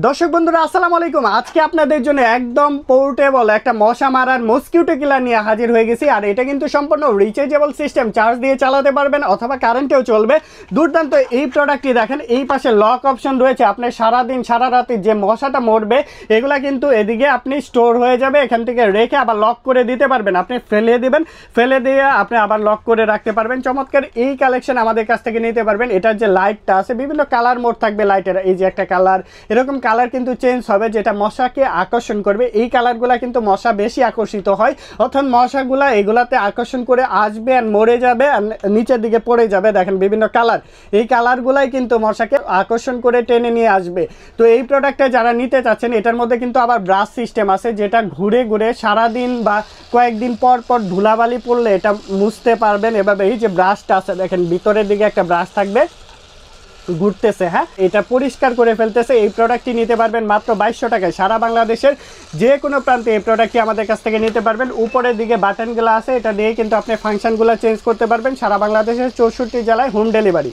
দর্শক বন্ধুরা আসসালামু আলাইকুম। আজকে আপনাদের জন্য একদম পোর্টেবল একটা মশা মারার মসকিউটো কিলার নিয়ে হাজির হয়ে গেছি। আর এটা কিন্তু সম্পূর্ণ রিচার্জেবল সিস্টেম, চার্জ দিয়ে চালাতে পারবেন অথবা কারেন্টেও চলবে। দুর্দান্ত এই প্রোডাক্টটি দেখেন, এই পাশে লক অপশন রয়েছে। আপনি সারাদিন সারা রাতে যে মশাটা মরবে এগুলা কিন্তু এদিকে আপনি স্টোর হয়ে যাবে, এখান থেকে রেখে আবার লক করে দিতে পারবেন। আপনি ফেলে দিবেন, ফেলে দিয়ে আপনি আবার লক করে রাখতে পারবেন। চমৎকার এই কালেকশন আমাদের কাছ থেকে নিতে পারবেন। এটার যে লাইটটা আছে বিভিন্ন কালার মোড থাকবে লাইটের, এই যে একটা কালার, এরকম কালার কিন্তু চেঞ্জ হবে যেটা মশাকে আকর্ষণ করবে। এই কালারগুলা কিন্তু মশা বেশি আকর্ষিত হয়, অর্থাৎ মশাগুলা এগুলাতে আকর্ষণ করে আসবে আর মরে যাবে আর নিচের দিকে পড়ে যাবে। দেখেন বিভিন্ন কালার, এই কালারগুলাই কিন্তু মশাকে আকর্ষণ করে টেনে নিয়ে আসবে। তো এই প্রোডাক্টটা যারা নিতে চাচ্ছেন, এটার মধ্যে কিন্তু আবার ব্রাশ সিস্টেম আছে, যেটা ঘুরে ঘুরে সারাদিন বা কয়েকদিন পর পর ধুলাবালি পড়লে এটা মুছতে পারবেন। এভাবে এই যে ব্রাশটা আছে দেখেন, ভিতরের দিকে একটা ব্রাশ থাকবে, ঘুরতেছে, হ্যাঁ, এটা পরিষ্কার করে ফেলতেছে। এই প্রোডাক্টটি নিতে পারবেন মাত্র 2200 টাকায়। সারা বাংলাদেশের যে কোনো প্রান্তে এই প্রোডাক্টটি আমাদের কাছ থেকে নিতে পারবেন। উপরের দিকে বাটনগুলো আছে, এটা দিয়ে কিন্তু আপনি ফাংশনগুলো চেঞ্জ করতে পারবেন। সারা বাংলাদেশের 64 জেলায় হোম ডেলিভারি।